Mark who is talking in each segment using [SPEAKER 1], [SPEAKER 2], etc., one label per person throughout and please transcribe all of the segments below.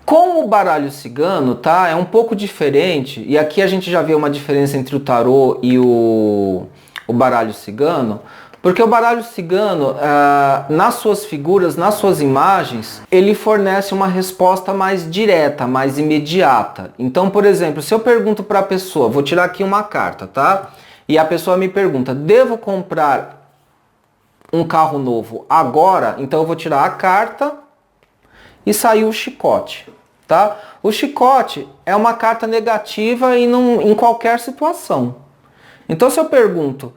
[SPEAKER 1] Com o baralho cigano, tá? É um pouco diferente, e aqui a gente já vê uma diferença entre o tarô e o baralho cigano, porque o baralho cigano, nas suas figuras, nas suas imagens, ele fornece uma resposta mais direta, mais imediata. Então, por exemplo, se eu pergunto para a pessoa, vou tirar aqui uma carta, tá? E a pessoa me pergunta, devo comprar um carro novo agora? Então eu vou tirar a carta e sair o chicote, tá? O chicote é uma carta negativa em qualquer situação. Então se eu pergunto,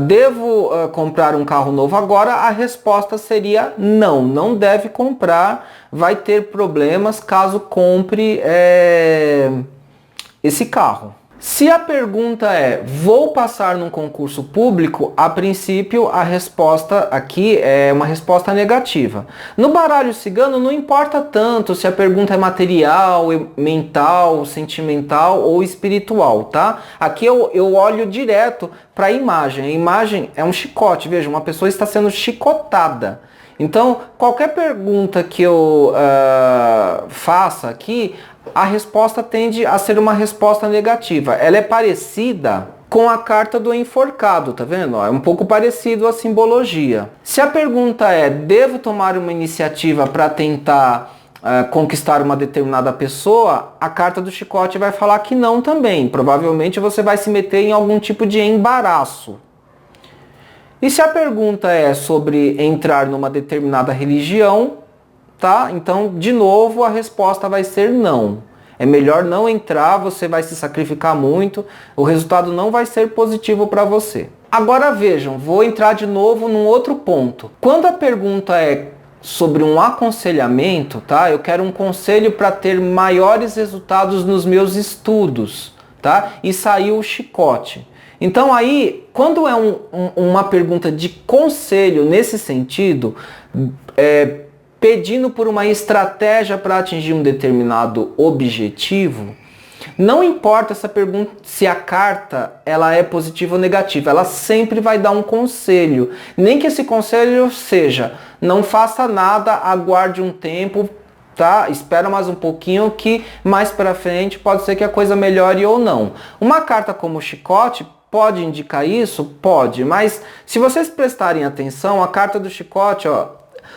[SPEAKER 1] devo comprar um carro novo agora? A resposta seria não, não deve comprar, vai ter problemas caso compre esse carro. Se a pergunta é, vou passar num concurso público, a princípio a resposta aqui é uma resposta negativa. No baralho cigano não importa tanto se a pergunta é material, mental, sentimental ou espiritual, tá? Aqui eu olho direto para a imagem. A imagem é um chicote, veja, uma pessoa está sendo chicotada. Então, qualquer pergunta que eu faça aqui, a resposta tende a ser uma resposta negativa. Ela é parecida com a carta do enforcado, tá vendo? É um pouco parecido a simbologia. Se a pergunta é, devo tomar uma iniciativa para tentar conquistar uma determinada pessoa, a carta do chicote vai falar que não também. Provavelmente você vai se meter em algum tipo de embaraço. E se a pergunta é sobre entrar numa determinada religião, tá? Então, de novo, a resposta vai ser não. É melhor não entrar, você vai se sacrificar muito, o resultado não vai ser positivo para você. Agora vejam, vou entrar de novo num outro ponto. Quando a pergunta é sobre um aconselhamento, tá? Eu quero um conselho para ter maiores resultados nos meus estudos, tá? E saiu o chicote. Então aí, quando é uma pergunta de conselho nesse sentido, pedindo por uma estratégia para atingir um determinado objetivo, não importa essa pergunta, se a carta ela é positiva ou negativa, ela sempre vai dar um conselho. Nem que esse conselho seja, não faça nada, aguarde um tempo, tá? Espera mais um pouquinho que mais para frente pode ser que a coisa melhore ou não. Uma carta como o chicote pode indicar isso? Pode, mas se vocês prestarem atenção, a carta do chicote, ó,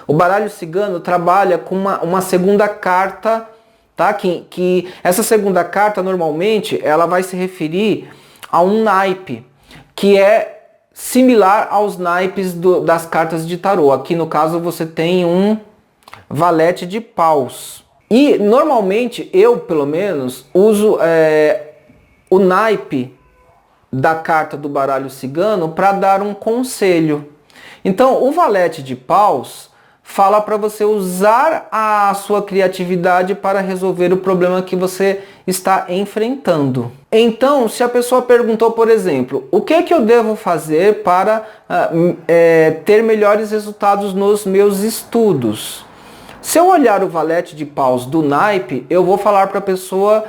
[SPEAKER 1] o baralho cigano trabalha com uma segunda carta, tá? Que essa segunda carta, normalmente, ela vai se referir a um naipe, que é similar aos naipes das cartas de tarô. Aqui, no caso, você tem um valete de paus. E, normalmente, eu, pelo menos, uso o naipe da carta do baralho cigano para dar um conselho. Então, o valete de paus fala para você usar a sua criatividade para resolver o problema que você está enfrentando. Então, se a pessoa perguntou, por exemplo, o que é que eu devo fazer para ter melhores resultados nos meus estudos? Se eu olhar o valete de paus do naipe, eu vou falar para a pessoa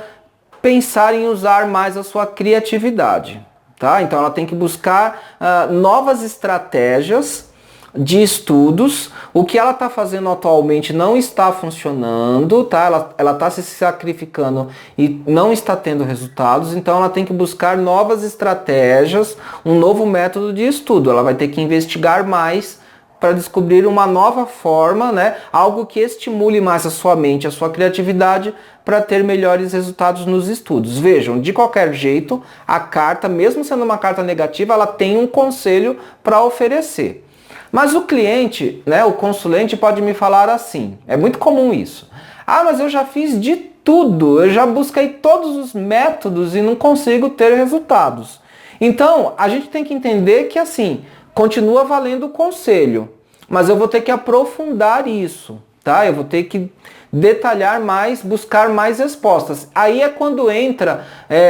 [SPEAKER 1] pensar em usar mais a sua criatividade, tá? Então ela tem que buscar novas estratégias de estudos. O que ela está fazendo atualmente não está funcionando, tá? Ela está se sacrificando e não está tendo resultados, então ela tem que buscar novas estratégias, um novo método de estudo. Ela vai ter que investigar mais para descobrir uma nova forma, né? Algo que estimule mais a sua mente, a sua criatividade para ter melhores resultados nos estudos. Vejam, de qualquer jeito, a carta, mesmo sendo uma carta negativa, ela tem um conselho para oferecer. Mas o cliente, né, o consulente pode me falar assim, é muito comum isso. Ah, mas eu já fiz de tudo, eu já busquei todos os métodos e não consigo ter resultados. Então, a gente tem que entender que assim, continua valendo o conselho, mas eu vou ter que aprofundar isso, tá? Eu vou ter que detalhar mais, buscar mais respostas. Aí é quando entra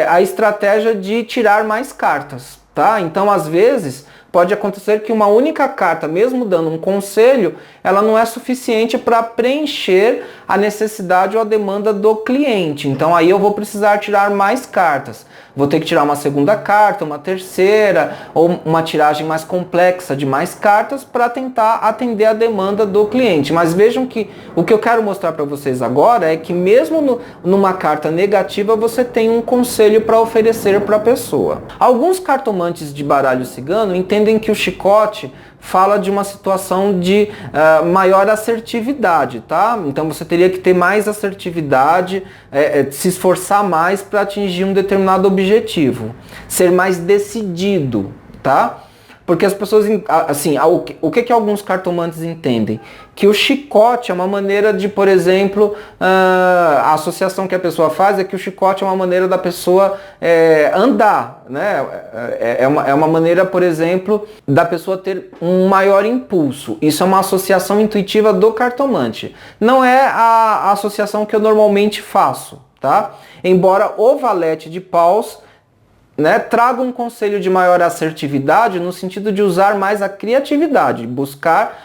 [SPEAKER 1] a estratégia de tirar mais cartas, tá? Então, às vezes, Pode acontecer que uma única carta, mesmo dando um conselho, ela não é suficiente para preencher a necessidade ou a demanda do cliente. Então aí eu vou precisar tirar mais cartas. Vou ter que tirar uma segunda carta, uma terceira, ou uma tiragem mais complexa de mais cartas para tentar atender a demanda do cliente. Mas vejam que o que eu quero mostrar para vocês agora é que mesmo numa carta negativa você tem um conselho para oferecer para a pessoa. Alguns cartomantes de baralho cigano entendem que o chicote fala de uma situação de maior assertividade, tá? Então você teria que ter mais assertividade, se esforçar mais para atingir um determinado objetivo, ser mais decidido, tá? Porque as pessoas, assim, o que alguns cartomantes entendem? Que o chicote é uma maneira de, por exemplo, a associação que a pessoa faz é que o chicote é uma maneira da pessoa andar, né? É uma maneira, por exemplo, da pessoa ter um maior impulso. Isso é uma associação intuitiva do cartomante. Não é a associação que eu normalmente faço, tá? Embora o valete de paus, né, traga um conselho de maior assertividade no sentido de usar mais a criatividade, buscar,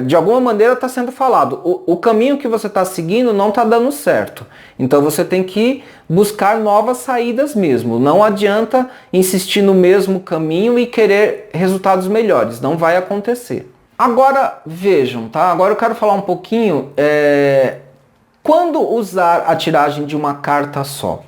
[SPEAKER 1] de alguma maneira está sendo falado, o caminho que você está seguindo não está dando certo, então você tem que buscar novas saídas mesmo, não adianta insistir no mesmo caminho e querer resultados melhores, não vai acontecer. Agora vejam, tá? Agora eu quero falar um pouquinho, quando usar a tiragem de uma carta só.